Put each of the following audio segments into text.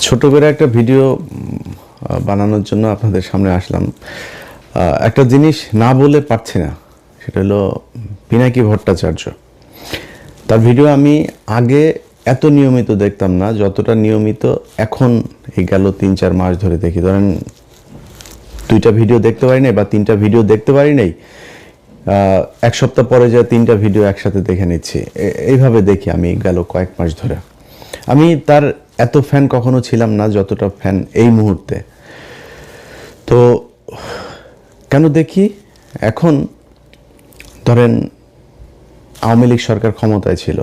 ছোট করে একটা ভিডিও বানানোর জন্য আপনাদের সামনে আসলাম। একটা জিনিস না বলে পারছি না, সেটা হলো পিনাকি ভট্টাচার্য। তার ভিডিও আমি আগে এত নিয়মিত দেখতাম না যতটা নিয়মিত এখন এই গেল ৩-৪ মাস ধরে দেখি। ধরেন 2টা ভিডিও দেখতে পারি নাই বা 3টা ভিডিও দেখতে পারি নাই, 1 সপ্তাহ পরে যা 3টা ভিডিও একসাথে দেখে নিচ্ছি। এইভাবে দেখি আমি গেল কয়েক মাস ধরে। আমি তার এত ফ্যান কখনো ছিলাম না যতটা ফ্যান এই মুহূর্তে। তো কেন দেখি, এখন ধরেন আওয়ামী লীগ সরকার ক্ষমতায় ছিল,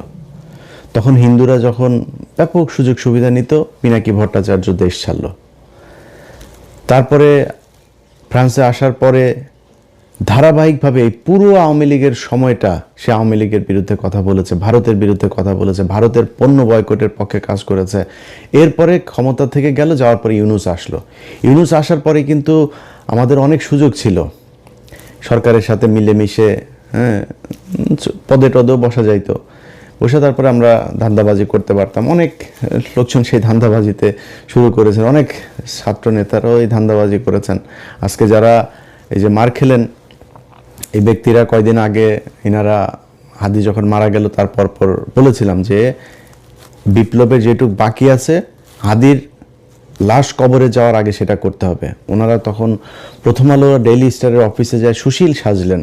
তখন হিন্দুরা যখন ব্যাপক সুযোগ সুবিধা নিত, পিনাকি ভট্টাচার্য দেশ ছাড়ল। তারপরে ফ্রান্সে আসার পরে ধারাবাহিকভাবে এই পুরো আওয়ামী লীগের সময়টা সে আওয়ামী লীগের বিরুদ্ধে কথা বলেছে, ভারতের বিরুদ্ধে কথা বলেছে, ভারতের পণ্য বয়কটের পক্ষে কাজ করেছে। এরপরে ক্ষমতা থেকে গেল, যাওয়ার পরে ইউনূস আসলো। ইউনূস আসার পরে কিন্তু আমাদের অনেক সুযোগ ছিল সরকারের সাথে মিলেমিশে, পদে টদেও বসা যাইতো, বসে তারপরে আমরা ধান্দাবাজি করতে পারতাম। অনেক লোকজন সেই ধান্দাবাজিতে শুরু করেছেন, অনেক ছাত্র নেতারাও এই ধান্দাবাজি করেছেন। আজকে যারা এই যে মার খেলেন, এই ব্যক্তিরা কয়দিন আগে ইনারা হাদি যখন মারা গেল তারপর পর বলেছিলাম যে বিপ্লবের যেটুক বাকি আছে হাদির লাশ কবরে যাওয়ার আগে সেটা করতে হবে। ওনারা তখন প্রথম আলো ডেইলি স্টারের অফিসে যায় সুশীল সাজলেন।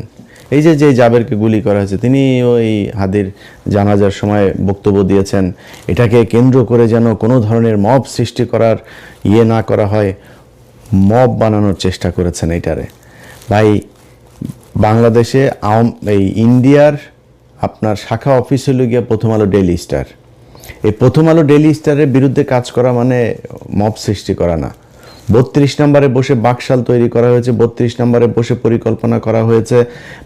এই যে জাবেরকে গুলি করা হয়েছে, তিনি ওই হাদির জানাজার সময় বক্তব্য দিয়েছেন, এটাকে কেন্দ্র করে যেন কোনো ধরনের মব সৃষ্টি করার না করা হয়, মব বানানোর চেষ্টা করেছেন। এইটারে ভাই, বাংলাদেশে এই ইন্ডিয়ার আপনার শাখা অফিস হলো গিয়ে প্রথম আলো ডেইলি স্টার। এই প্রথম আলো ডেইলি স্টারের বিরুদ্ধে কাজ করা মানে মব সৃষ্টি করা না। 32 নম্বরে বসে বাকশাল তৈরি করা হয়েছে, 32 নম্বরে বসে পরিকল্পনা করা হয়েছে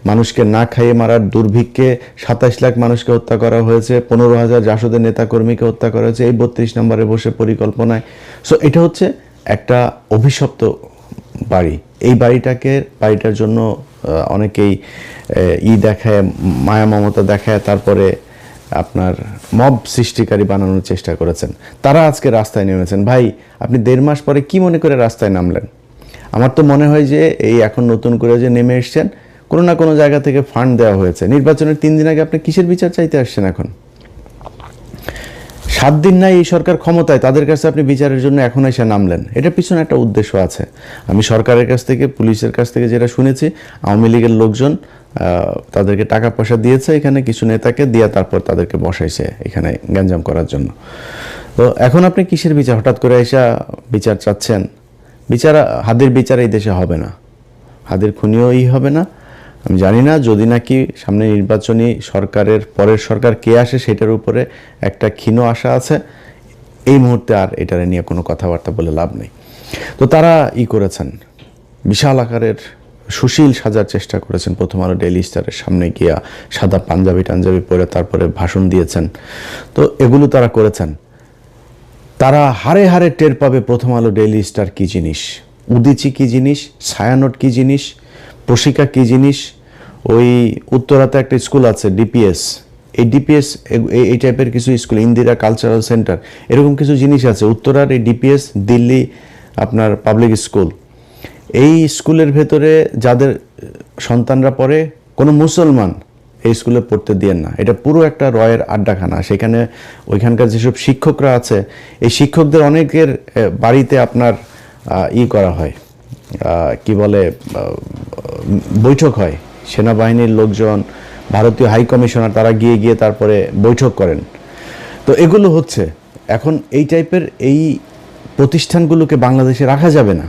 মানুষকে না খাইয়ে মারার। দুর্ভিক্ষে 27 লাখ মানুষকে হত্যা করা হয়েছে, 15,000 জাসদের নেতাকর্মীকে হত্যা করা হয়েছে এই 32 নম্বরে বসে পরিকল্পনায়। সো এটা হচ্ছে একটা অভিশপ্ত বাড়ি। এই বাড়িটার জন্য অনেকেই দেখায়, মায়া মমতা দেখায়, তারপরে আপনার মব সৃষ্টিকারী বানানোর চেষ্টা করেছেন। তারা আজকে রাস্তায় নেমেছেন। ভাই, আপনি 1.5 মাস পরে কি মনে করে রাস্তায় নামলেন? আমার তো মনে হয় যে এই এখন নতুন করে যে নেমে এসছেন, কোনো না কোনো জায়গা থেকে ফান্ড দেওয়া হয়েছে। নির্বাচনের 3 দিন আগে আপনি কিসের বিচার চাইতে আসছেন? এখন 7 দিন নাই এই সরকার ক্ষমতায়, তাদের কাছে আপনি বিচারের জন্য এখন এসে নামলেন। এটার পিছনে একটা উদ্দেশ্য আছে। আমি সরকারের কাছ থেকে, পুলিশের কাছ থেকে যেটা শুনেছি, আওয়ামী লীগের লোকজন তাদেরকে টাকা পয়সা দিয়েছে, এখানে কিছু নেতাকে দিয়ে তারপর তাদেরকে বসাইছে এখানে গ্যাঞ্জাম করার জন্য। তো এখন আপনি কিসের বিচার? হঠাৎ করে এসে বিচার চাচ্ছেন? হাদির বিচার এই দেশে হবে না, হাদির খুনিও হবে না। আমি জানি না, যদি নাকি সামনে নির্বাচনী সরকারের পরের সরকার কে আসে সেটার উপরে একটা ক্ষীণ আশা আছে। এই মুহূর্তে আর এটারে নিয়ে কোনো কথাবার্তা বলে লাভ নেই। তো তারা করেছেন, বিশাল আকারের সুশীল সাজার চেষ্টা করেছেন। প্রথম আলো ডেইলি স্টারের সামনে গিয়া সাদা পাঞ্জাবি পরে তারপরে ভাষণ দিয়েছেন। তো এগুলো তারা করেছেন। তারা হারে হারে টের পাবে প্রথম আলো ডেইলি স্টার কী জিনিস, উদিচি কী জিনিস, ছায়ানট কী জিনিস, প্রশিকা কী জিনিস। ওই উত্তরাতে একটা স্কুল আছে ডিপিএস, এই ডিপিএস এই টাইপের কিছু স্কুল, ইন্দিরা কালচারাল সেন্টার, এরকম কিছু জিনিস আছে উত্তরার। এই ডিপিএস দিল্লি আপনার পাবলিক স্কুল, এই স্কুলের ভেতরে যাদের সন্তানরা পড়ে, কোনো মুসলমান এই স্কুলে পড়তে দিয়েন না। এটা পুরো একটা রয়ের আড্ডাখানা। সেখানে ওইখানকার যেসব শিক্ষকরা আছে, এই শিক্ষকদের অনেকের বাড়িতে আপনার করা হয়, কি বলে, বৈঠক হয়। সেনাবাহিনীর লোকজন, ভারতীয় হাই কমিশনার, তারা গিয়ে তারপরে বৈঠক করেন। তো এগুলো হচ্ছে এখন এই টাইপের এই প্রতিষ্ঠানগুলোকে বাংলাদেশে রাখা যাবে না।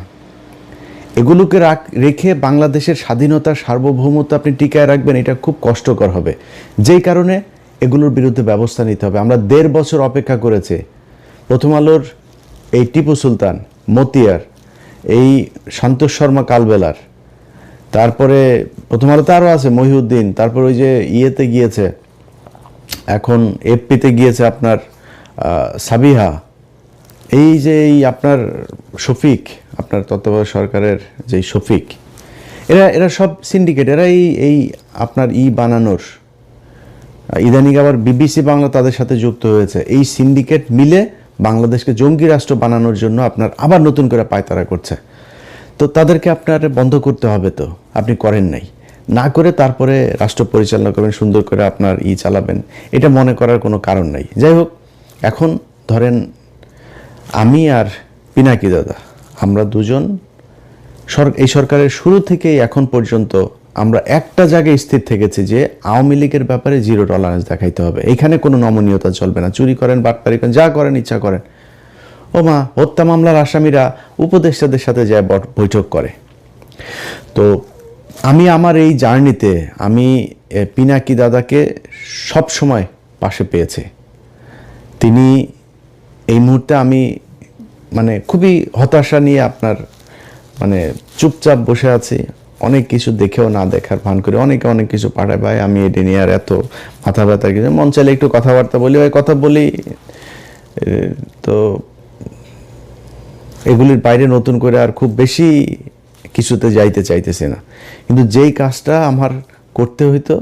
এগুলোকে রেখে বাংলাদেশের স্বাধীনতা, সার্বভৌমত্ব আপনি টিকায় রাখবেন, এটা খুব কষ্টকর হবে। যেই কারণে এগুলোর বিরুদ্ধে ব্যবস্থা নিতে হবে। আমরা 1.5 বছর অপেক্ষা করেছি। প্রথম আলোর এই টিপু সুলতান, মতিয়ার, এই সন্তোষ শর্মা কালবেলার, তারপরে প্রথম আলোতে আরও আছে মহিউদ্দিন, তারপর ওই যে গিয়েছে, এখন এফপিতে গিয়েছে আপনার সাবিহা, এই যে আপনার শফিক, আপনার তত্ত্বাবধায়ক সরকারের যেই শফিক, এরা সব সিন্ডিকেট। এরা এই আপনার বানানোর, ইদানিং আবার বিবিসি বাংলা তাদের সাথে যুক্ত হয়েছে। এই সিন্ডিকেট মিলে বাংলাদেশকে জঙ্গি রাষ্ট্র বানানোর জন্য আপনার আবার নতুন করে পায়তারা করছে। তো তাদেরকে আপনার বন্ধ করতে হবে, তো আপনি করেন নাই, না করে তারপরে রাষ্ট্র পরিচালনা করবেন, সুন্দর করে আপনার চালাবেন, এটা মনে করার কোনো কারণ নাই। যাই হোক, এখন ধরেন আমি আর পিনাকি দাদা, আমরা দুজন এই সরকারের শুরু থেকেই এখন পর্যন্ত আমরা একটা জায়গায় স্থির থেকেছি যে আওয়ামী লীগের ব্যাপারে জিরো টলারেন্স দেখাইতে হবে। এখানে কোনো নমনীয়তা চলবে না। চুরি করেন, বাটপারি করেন, যা করেন ইচ্ছা করেন। ওমা, হত্যা মামলার আসামিরা উপদেষ্টাদের সাথে যায় বৈঠক করে। তো আমি আমার এই জার্নিতে আমি পিনাকি দাদাকে সব সময় পাশে পেয়েছি। তিনি এই মুহূর্তে আমি মানে খুবই হতাশা নিয়ে আপনার মানে চুপচাপ বসে আছি, অনেক কিছু দেখেও না দেখার ভান করে অনেকে অনেক কিছু পাঠায়, ভাই আমি এটা নিয়ে আর এত মাথা ব্যথা কিছু, মন চাইলে একটু কথাবার্তা বলি, ওই কথা বলি। তো এগুলির বাইরে নতুন করে আর খুব বেশি কিছুতে যাইতে চাইতেছি না। কিন্তু যেই কাজটা আমার করতে হইতো,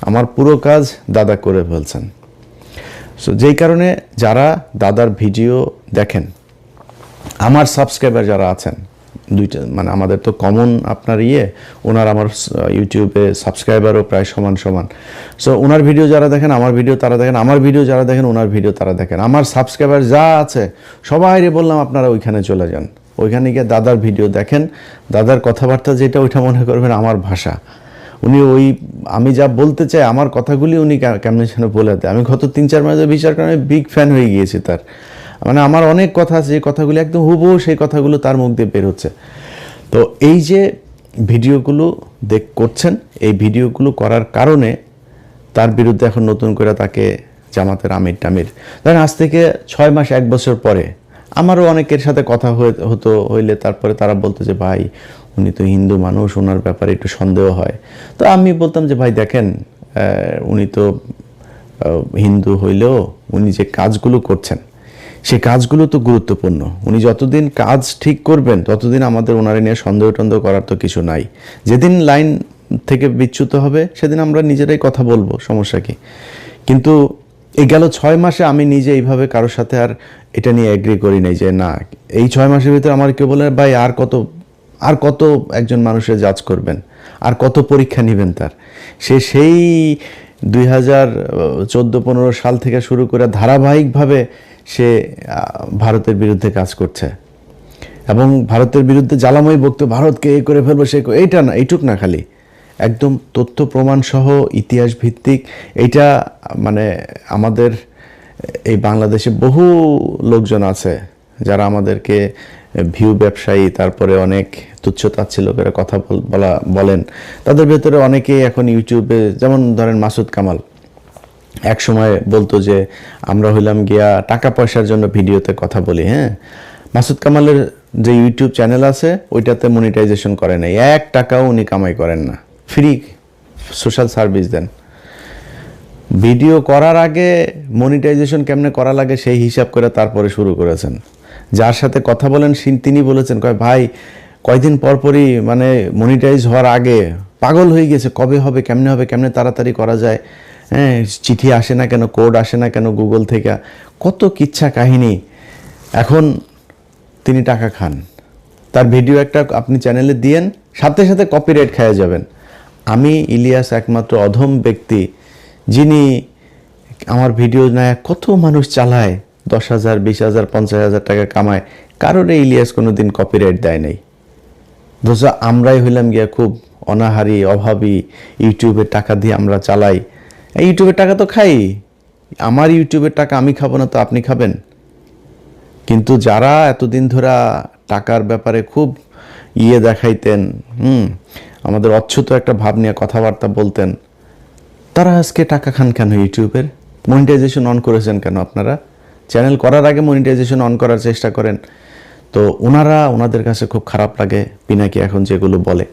আমার পুরো কাজ দাদা করে ফেলছেন। সো যেই কারণে যারা দাদার ভিডিও দেখেন, আমার সাবস্ক্রাইবার যারা আছেন, দুইটা মানে আমাদের তো কমন আপনার ওনার আমার ইউটিউবে সাবস্ক্রাইবারও প্রায় সমান সমান। সো ওনার ভিডিও যারা দেখেন, আমার ভিডিও তারা দেখেন, আমার ভিডিও যারা দেখেন, ওনার ভিডিও তারা দেখেন। আমার সাবস্ক্রাইবার যা আছে সবাইরে বললাম আপনারা ওইখানে চলে যান, ওইখানে গিয়ে দাদার ভিডিও দেখেন। দাদার কথাবার্তা যেটা, ওইটা মনে করবেন আমার ভাষা। উনি আমি যা বলতে চাই, আমার কথাগুলি উনি কেমন যেন বলে দেয়। আমি গত 3-4 মাসে বিচার কারণে বিগ ফ্যান হয়ে গিয়েছি তার। মানে আমার অনেক কথা আছে, যে কথাগুলি একদম হুবহু সেই কথাগুলো তার মুখ দিয়ে বের হচ্ছে। তো এই যে ভিডিওগুলো করছেন, এই ভিডিওগুলো করার কারণে তার বিরুদ্ধে এখন নতুন করে তাকে জামাতের আমির টামির, ধরেন আজ থেকে 6 মাস 1 বছর পরে আমারও অনেকের সাথে কথা হইলে তারপরে তারা বলতো যে ভাই উনি তো হিন্দু মানুষ, ওনার ব্যাপারে একটু সন্দেহ হয়। তো আমি বলতাম যে ভাই দেখেন, উনি তো হিন্দু হইলেও উনি যে কাজগুলো করছেন সেই কাজগুলো তো গুরুত্বপূর্ণ। উনি যতদিন কাজ ঠিক করবেন ততদিন আমাদের ওনারে নিয়ে সন্দেহ টন্দেহ করার তো কিছু নাই। যেদিন লাইন থেকে বিচ্যুত হবে সেদিন আমরা নিজেরাই কথা বলবো, সমস্যা কি। কিন্তু এই গেল 6 মাসে আমি নিজে এইভাবে কারোর সাথে আর এটা নিয়ে এগ্রি করি নাই যে না, এই 6 মাসের ভিতরে আমার কেউ বলে ভাই আর কত একজন মানুষের জাজ করবেন, আর কত পরীক্ষা নেবেন তার। সেই 2014-15 সাল থেকে শুরু করে ধারাবাহিকভাবে সে ভারতের বিরুদ্ধে কাজ করছে এবং ভারতের বিরুদ্ধে জ্বালাময়ী বক্তব্য, ভারতকে এই করে ফেলবো সে, এইটা না, এইটুক না, খালি একদম তথ্য প্রমাণ সহ ইতিহাস ভিত্তিক। এইটা মানে আমাদের এই বাংলাদেশে বহু লোকজন আছে যারা আমাদেরকে ভিউ ব্যবসায়ী, তারপরে অনেক তুচ্ছ তাচ্ছিল্য করে কথা বলেন। তাদের ভেতরে অনেকেই এখন ইউটিউবে, যেমন ধরেন মাসুদ কামাল এক সময় বলতো যে আমরা হইলাম গিয়া টাকা পয়সার জন্য ভিডিওতে কথা বলি। হ্যাঁ, মাসুদ কামালের যে ইউটিউব চ্যানেল আছে ওইটাতে মনিটাইজেশন করে নাই, 1 টাকাও উনি কামাই করেন না, ফ্রি সোশ্যাল সার্ভিস দেন। ভিডিও করার আগে মনিটাইজেশন কেমনে করা লাগে সেই হিসাব করে তারপরে শুরু করেছেন। যার সাথে কথা বলেন তিনি বলেছেন, ভাই কয়দিন পরপরই মানে মনিটাইজ হওয়ার আগে পাগল হয়ে গেছে, কবে হবে, কেমনে তাড়াতাড়ি করা যায়, হ্যাঁ চিঠি আসে না কেন, কোড আসে না কেন গুগল থেকে, কত কিচ্ছা কাহিনী। এখন তিনি টাকা খান, তার ভিডিও একটা আপনি চ্যানেলে দিয়েন, সাথে সাথে কপিরাইট খেয়ে যাবেন। আমি ইলিয়াস একমাত্র অধম ব্যক্তি যিনি আমার ভিডিও নেয় কত মানুষ চালায়, 10,000, 20,000, 50,000 টাকা কামায়, কারোর ইলিয়াস কোনোদিন কপিরাইট দেয় নাই। ধরো আমরাই হইলাম গিয়া খুব অনাহারি অভাবী, ইউটিউবের টাকা দিয়ে আমরা চালাই। এই ইউটিউবের টাকা তো খাই, আমার ইউটিউবের টাকা আমি খাবো না তো আপনি খাবেন? কিন্তু যারা এতদিন ধরে টাকার ব্যাপারে খুব দেখাইতেন, আমাদের অচ্ছুত একটা ভাব নিয়ে কথাবার্তা বলতেন, তারা আজকে টাকা খান কেন? ইউটিউবের মনিটাইজেশন অন করেছেন কেন? আপনারা চ্যানেল করার আগে মনিটাইজেশন অন করার চেষ্টা করেন। তো ওনাদের কাছে খুব খারাপ লাগে পিনাকি এখন যেগুলো বলে।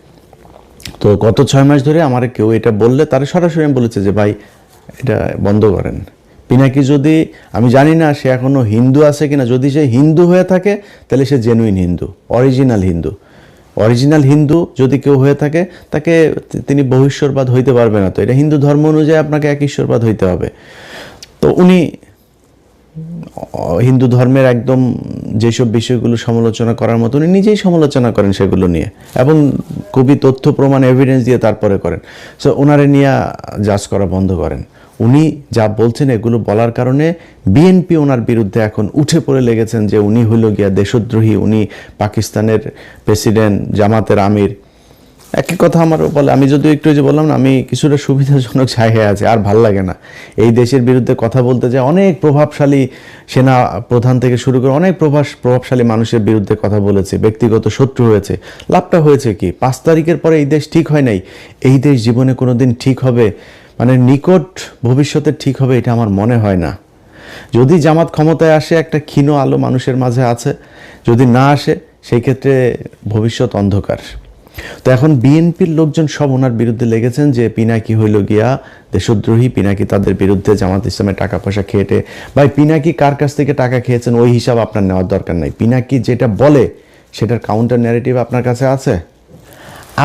তো গত 6 মাস ধরে আমার কেউ এটা বললে তারা সরাসরি বলেছে যে ভাই এটা বন্ধ করেন। পিনাকি যদি, আমি জানি না সে এখনো হিন্দু আছে কিনা, যদি সে হিন্দু হয়ে থাকে তাহলে সে জেনুইন হিন্দু, অরিজিনাল হিন্দু যদি কেউ হয়ে থাকে তাকে তিনি বহিঃশ্বরবাদ হইতে পারবে না। তো এটা হিন্দু ধর্ম অনুযায়ী আপনাকে এক ঈশ্বরবাদ হইতে হবে। তো উনি হিন্দু ধর্মের একদম যেসব বিষয়গুলো সমালোচনা করার মতো উনি নিজেই সমালোচনা করেন সেগুলো নিয়ে, এবং খুবই তথ্য প্রমাণ এভিডেন্স দিয়ে তারপরে করেন। সো ওনারে নিয়ে জাজ করা বন্ধ করেন। উনি যা বলছেন এগুলো বলার কারণে বিএনপি ওনার বিরুদ্ধে এখন উঠে পড়ে লেগেছেন যে উনি হইল গিয়া দেশদ্রোহী, উনি পাকিস্তানের প্রেসিডেন্ট, জামাতের আমির। একই কথা আমার বলে, আমি যদি একটু যে বললাম না, আমি কিছুটা সুবিধাজনক জায়গায় আছে, আর ভাল লাগে না এই দেশের বিরুদ্ধে কথা বলতে যায়। অনেক প্রভাবশালী সেনা প্রধান থেকে শুরু করে অনেক প্রভাবশালী মানুষের বিরুদ্ধে কথা বলেছে, ব্যক্তিগত শত্রু হয়েছে। লাভটা হয়েছে কি? 5 তারিখের পরে এই দেশ ঠিক হয় নাই। এই দেশ জীবনে কোনোদিন ঠিক হবে, মানে নিকট ভবিষ্যতে ঠিক হবে, এটা আমার মনে হয় না। যদি জামাত ক্ষমতায় আসে, একটা ক্ষীণ আলো মানুষের মাঝে আছে, যদি না আসে সেই ক্ষেত্রে ভবিষ্যৎ অন্ধকার। তো এখন বিএনপির লোকজন সব ওনার বিরুদ্ধে লেগেছেন যে পিনাকি হইল গিয়া দেশদ্রোহী, পিনাকি তাদের বিরুদ্ধে জামাত ইসলামের টাকা পয়সা খেয়েটে। ভাই, পিনাকি কার কাছ থেকে টাকা খেয়েছেন ওই হিসাব আপনার নেওয়ার দরকার নাই। পিনাকি যেটা বলে সেটার কাউন্টার ন্যারেটিভ আপনার কাছে আছে।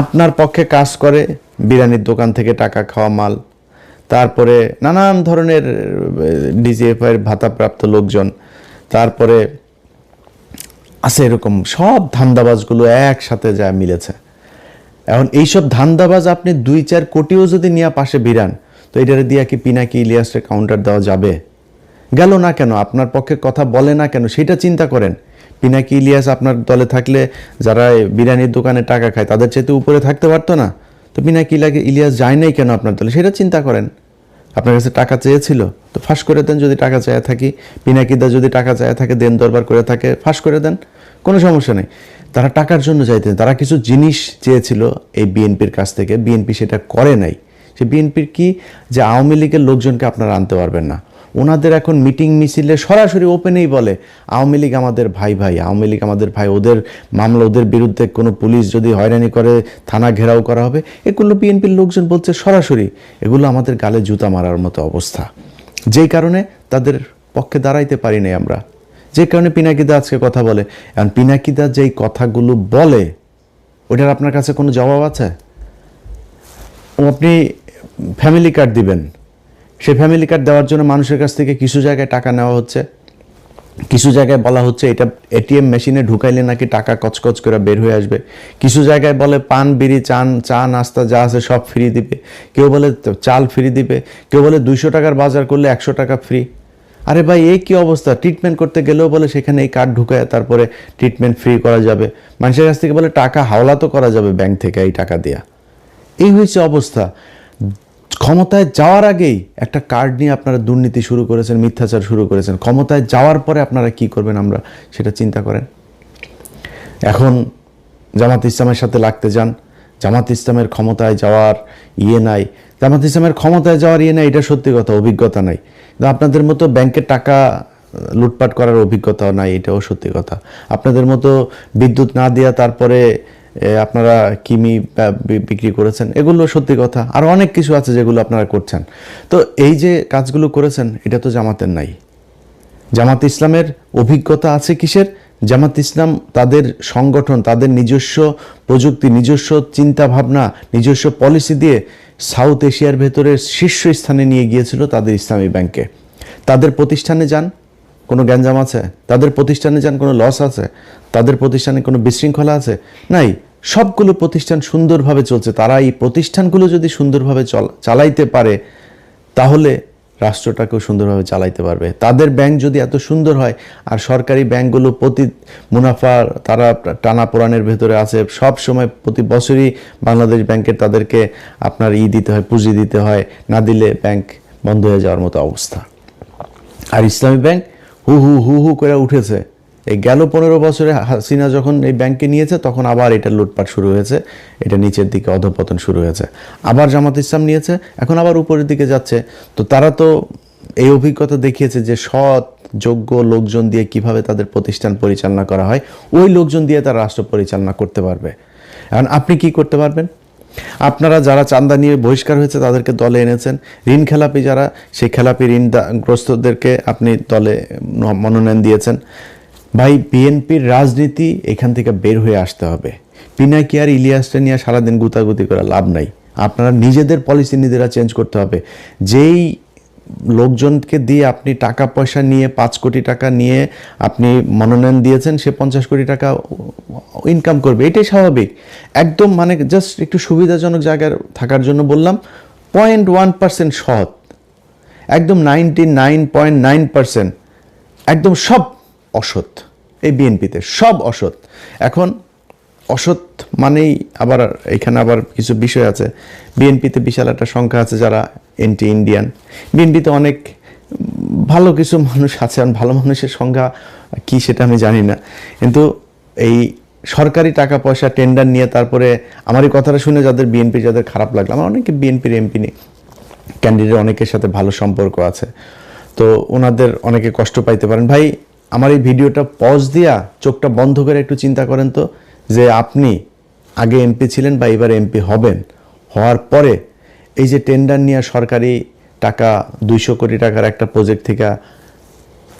আপনার পক্ষে কাজ করে বিরিয়ানির দোকান থেকে টাকা খাওয়া মাল, তারপরে নানান ধরনের ডিজিএফআইয়ের ভাতাপ্রাপ্ত লোকজন, তারপরে আছে এরকম সব ধান্দাবাজগুলো একসাথে যা মিলেছে। এখন এইসব ধান্দাবাজ আপনি 2-4 কোটিও যদি নিয়ে পাশে ভিড়ান, তো এটারে দিয়ে কি পিনাকি ইলিয়াসের কাউন্টার দেওয়া যাবে? গেল না কেন? আপনার পক্ষে কথা বলে না কেন? সেটা চিন্তা করেন। পিনাকি ইলিয়াস আপনার দলে থাকলে যারা বিরিয়ানির দোকানে টাকা খায় তাদের চাইতে উপরে থাকতে পারতো না? তো পিনাকি ইলিয়াস যায় নাই কেন আপনার দলে? সেটা চিন্তা করেন। আপনার কাছে টাকা চেয়েছিল, তো ফাঁস করে দেন। যদি টাকা চেয়ে থাকি, পিনাকিদা যদি টাকা চেয়ে থাকে, দেন দরবার করে থাকে, ফাঁস করে দেন, কোনো সমস্যা নেই। তারা টাকার জন্য চাইতেন, তারা কিছু জিনিস চেয়েছিল এই বিএনপির কাছ থেকে, বিএনপি সেটা করে নাই। সে বিএনপির কি যে আওয়ামী লীগের লোকজনকে আপনারা আনতে পারবেন না। ওনাদের এখন মিটিং মিছিলে সরাসরি ওপেনেই বলে আওয়ামী লীগ আমাদের ভাই, আওয়ামী লীগ আমাদের ভাই, ওদের মামলা, ওদের বিরুদ্ধে কোনো পুলিশ যদি হয়রানি করে থানা ঘেরাও করা হবে। এগুলো বিএনপির লোকজন বলছে সরাসরি, এগুলো আমাদের গালে জুতা মারার মতো অবস্থা। যেই কারণে তাদের পক্ষে দাঁড়াইতে পারি নাই আমরা, যে কারণে পিনাকিদা আজকে কথা বলে। এখন পিনাকিদা যেই কথাগুলো বলে ওটার আপনার কাছে কোনো জবাব আছে? আপনি ফ্যামিলি কার্ড দিবেন, সেই ফ্যামিলি কার্ড দেওয়ার জন্য মানুষের কাছ থেকে কিছু জায়গায় টাকা নেওয়া হচ্ছে, কিছু জায়গায় বলা হচ্ছে এটা এটিএম মেশিনে ঢুকাইলে নাকি টাকা কচকচ করে বের হয়ে আসবে, কিছু জায়গায় বলে পান বিড়ি চা নাস্তা যা আছে সব ফ্রি দিবে, কেউ বলে চাল ফ্রি দিবে, কেউ বলে 200 টাকার বাজার করলে 100 টাকা ফ্রি। আরে ভাই, এই কি অবস্থা? ট্রিটমেন্ট করতে গেলেও বলে সেখানে এই কার্ড ঢুকায় তারপরে ট্রিটমেন্ট ফ্রি করা যাবে। মানুষের কাছ থেকে বলে টাকা হাওলা তো করা যাবে ব্যাংক থেকে এই টাকা দেয়া। এই হয়েছে অবস্থা। ক্ষমতায় যাওয়ার আগেই একটা কার্ড নিয়ে আপনারা দুর্নীতি শুরু করেছেন, মিথ্যাচার শুরু করেছেন। ক্ষমতায় যাওয়ার পরে আপনারা কি করবেন আমরা সেটা চিন্তা করেন। এখন জামাত ইসলামের সাথে লাগতে যান, জামাত ইসলামের ক্ষমতায় যাওয়ার নাই, জামাত ইসলামের ক্ষমতায় যাওয়ার নাই, এটা সত্যি কথা, অভিজ্ঞতা নাই। আপনাদের মতো ব্যাংকের টাকা লুটপাট করার অভিজ্ঞতাও নাই, এটাও সত্যি কথা। আপনাদের মতো বিদ্যুৎ না দেওয়া তারপরে আপনারা কিমি বিক্রি করেছেন, এগুলো সত্যি কথা। আর অনেক কিছু আছে যেগুলো আপনারা করছেন। তো এই যে কাজগুলো করেছেন এটা তো জামাতের নাই। জামাত ইসলামের অভিজ্ঞতা আছে কিসের? জামাত ইসলাম তাদের সংগঠন, তাদের নিজস্ব প্রযুক্তি, নিজস্ব চিন্তা ভাবনা, নিজস্ব পলিসি দিয়ে সাউথ এশিয়ার ভেতরে শীর্ষস্থানে নিয়ে গিয়েছিল তাদের ইসলামী ব্যাংকে। তাদের প্রতিষ্ঠানে যান, কোনো গ্যাঞ্জাম আছে? তাদের প্রতিষ্ঠানে যান, কোনো লস আছে? তাদের প্রতিষ্ঠানে কোনো বিশৃঙ্খলা আছে? নাই। সবগুলো প্রতিষ্ঠান সুন্দরভাবে চলছে। তারা এই প্রতিষ্ঠানগুলো যদি সুন্দরভাবে চালাইতে পারে তাহলে রাষ্ট্রটাকেও সুন্দরভাবে চালাইতে পারবে। তাদের ব্যাংক যদি এত সুন্দর হয়, আর সরকারি ব্যাংকগুলো প্রতি মুনাফা তারা টানাপোড়ানের ভেতরে আছে, সব সময় প্রতি বছরই বাংলাদেশ ব্যাংকের তাদেরকে আপনার দিতে হয়, পুঁজি দিতে হয়, না দিলে ব্যাংক বন্ধ হয়ে যাওয়ার মতো অবস্থা। আর ইসলামী ব্যাংক হু হু হু হু করে উঠেছে। এই গেল 15 বছরে হাসিনা যখন এই ব্যাংকে নিয়েছে তখন আবার এটা লুটপাট শুরু হয়েছে, এটা নিচের দিকে অধঃপতন শুরু হয়েছে। আবার জামাত ইসলাম নিয়েছে, এখন আবার উপরের দিকে যাচ্ছে। তো তারা তো এই অভিজ্ঞতা দেখিয়েছে যে সৎ যোগ্য লোকজন দিয়ে কিভাবে তাদের প্রতিষ্ঠান পরিচালনা করা হয়, ওই লোকজন দিয়ে তারা রাষ্ট্র পরিচালনা করতে পারবে। এখন আপনি কি করতে পারবেন? আপনারা যারা চাঁদা নিয়ে বহিষ্কার হয়েছে তাদেরকে দলে এনেছেন, ঋণ খেলাপি যারা, সেই খেলাপি ঋণগ্রস্তদেরকে আপনি দলে মনোনয়ন দিয়েছেন। ভাই, বিএনপির রাজনীতি এখান থেকে বের হয়ে আসতে হবে। পিনাকি আর ইলিয়াসটা নিয়ে সারাদিন গুতাগুতি করে লাভ নাই। আপনারা নিজেদের পলিসি নিজেরা চেঞ্জ করতে হবে। যেই লোকজনকে দিয়ে আপনি টাকা পয়সা নিয়ে 5 কোটি টাকা নিয়ে আপনি মনোনয়ন দিয়েছেন, সে 50 কোটি টাকা ইনকাম করবে, এটাই স্বাভাবিক। একদম মানে জাস্ট একটু সুবিধাজনক জায়গায় থাকার জন্য বললাম। 0.1% সৎ, একদম 99.9% একদম সব অসৎ। এই বিএনপিতে সব অসৎ। এখন অসৎ মানেই আবার এখানে আবার কিছু বিষয় আছে। বিএনপিতে বিশাল একটা সংখ্যা আছে যারা এন্টি ইন্ডিয়ান। বিএনপিতে অনেক ভালো কিছু মানুষ আছে, ভালো মানুষের সংখ্যা কি সেটা আমি জানি না, কিন্তু এই সরকারি টাকা পয়সা টেন্ডার নিয়ে তারপরে আমার এই কথাটা শুনে যাদের বিএনপি যাদের খারাপ লাগলো, আমার অনেকে বিএনপির এমপি ক্যান্ডিডেট অনেকের সাথে ভালো সম্পর্ক আছে, তো ওনাদের অনেকে কষ্ট পাইতে পারেন। ভাই আমার এই ভিডিওটা পজ দিয়া চোখটা বন্ধ করে একটু চিন্তা করেন তো, যে আপনি আগে এমপি ছিলেন বা এবার এমপি হবেন, হওয়ার পরে এই যে টেন্ডার নিয়ে সরকারি টাকা 200 কোটি টাকার একটা প্রজেক্ট থেকে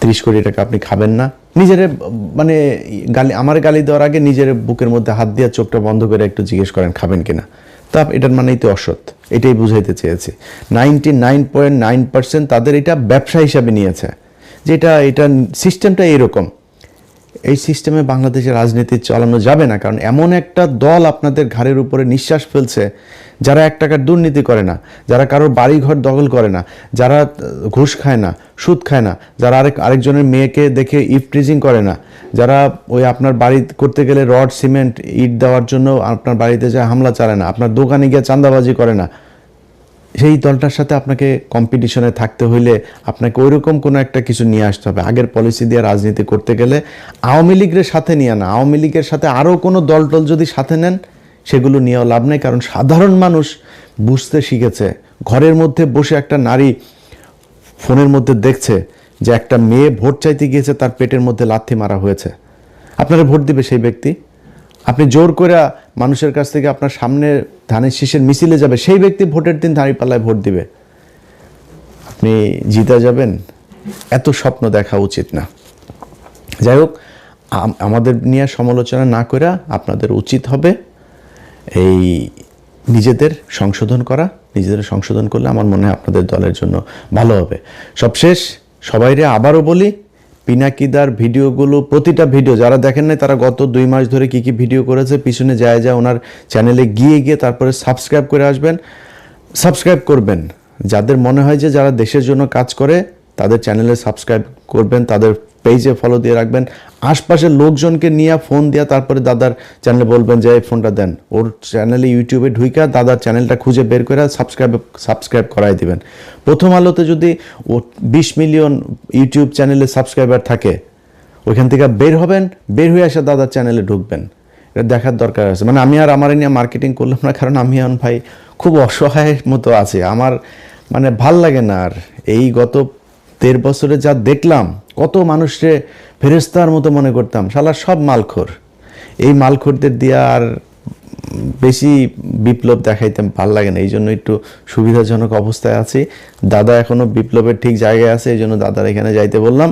30 কোটি টাকা আপনি খাবেন না? নিজের মানে আমার গালি দেওয়ার আগে নিজের বুকের মধ্যে হাত দিয়ে চোখটা বন্ধ করে একটু জিজ্ঞেস করেন খাবেন কিনা। তা এটার মানেই তো অসৎ, এটাই বুঝাইতে চেয়েছি। 99.9% তাদের এটা ব্যবসা হিসাবে নিয়েছে, যেটা এটা সিস্টেমটা এরকম। এই সিস্টেমে বাংলাদেশের রাজনীতি চালানো যাবে না, কারণ এমন একটা দল আপনাদের ঘাড়ের উপরে নিঃশ্বাস ফেলছে, যারা 1 টাকার দুর্নীতি করে না, যারা কারোর বাড়িঘর দখল করে না, যারা ঘুষ খায় না, সুদ খায় না, যারা আরেকজনের মেয়েকে দেখে ইফটিজিং করে না, যারা ওই আপনার বাড়ি করতে গেলে রড সিমেন্ট ইট দেওয়ার জন্য আপনার বাড়িতে যায় হামলা চালায় না, আপনার দোকানে গিয়ে চাঁদাবাজি করে না, সেই দলটার সাথে আপনাকে কম্পিটিশনে থাকতে হইলে আপনাকে ওইরকম কোনো একটা কিছু নিয়ে আসতে হবে। আগের পলিসি দিয়ে রাজনীতি করতে গেলে আওয়ামী লীগের সাথে নিয়ে না, আওয়ামী লীগের সাথে আরও কোনো দল যদি সাথে নেন সেগুলো নিয়েও লাভ নেই, কারণ সাধারণ মানুষ বুঝতে শিখেছে। ঘরের মধ্যে বসে একটা নারী ফোনের মধ্যে দেখছে যে একটা মেয়ে ভোট চাইতে গিয়েছে, তার পেটের মধ্যে লাথি মারা হয়েছে, আপনারা ভোট দিবে সেই ব্যক্তি? আপনি জোর করে মানুষের কাছ থেকে আপনার সামনে ধানের শীষের মিছিলে যাবে, সেই ব্যক্তি ভোটের দিন দাঁড়িপাল্লায় ভোট দিবে, আপনি জিতে যাবেন? এত স্বপ্ন দেখা উচিত না। যাই হোক, আমাদের নিয়ে সমালোচনা না করে আপনাদের উচিত হবে এই নিজেদের সংশোধন করা। নিজেদের সংশোধন করলে আমার মনে হয় আপনাদের দলের জন্য ভালো হবে। সবশেষ সবাইরে আবারও বলি, পিনাকিদার ভিডিওগুলো, প্রতিটা ভিডিও যারা দেখেন নাই তারা গত 2 মাস ধরে কি কি ভিডিও করেছে পিছনে যায় ওনার চ্যানেলে গিয়ে তারপরে সাবস্ক্রাইব করে আসবেন, সাবস্ক্রাইব করবেন। যাদের মনে হয় যে যারা দেশের জন্য কাজ করে তাদের চ্যানেলে সাবস্ক্রাইব করবেন, তাদের পেজে ফলো দিয়ে রাখবেন। আশপাশের লোকজনকে নিয়ে ফোন দিয়ে তারপরে দাদার চ্যানেলে বলবেন যে এই ফোনটা দেন, ওর চ্যানেলে ইউটিউবে ঢুইকা দাদার চ্যানেলটা খুঁজে বের করে সাবস্ক্রাইব করাই দিবেন। প্রথম আলোতে যদি ও 20 মিলিয়ন ইউটিউব চ্যানেলে সাবস্ক্রাইবার থাকে, ওইখান থেকে বের হবেন, বের হয়ে এসে দাদার চ্যানেলে ঢুকবেন। এটা দেখার দরকার আছে। মানে আমি আর আমার নিয়ে মার্কেটিং করলাম না, কারণ আমি এখন ভাই খুব অসহায়ের মতো আছি। আমার মানে ভাল লাগে না আর। এই গত 13 বছরে যা দেখলাম, কত মানুষকে ফেরেস্তার মতো মনে করতাম, শালা সব মালখোর। এই মালখোরদের দিয়া আর বেশি বিপ্লব দেখাইতে ভাল লাগে না, এই জন্য একটু সুবিধাজনক অবস্থায় আছি। দাদা এখনো বিপ্লবের ঠিক জায়গায় আছে, এই জন্য দাদার এখানে যাইতে বললাম।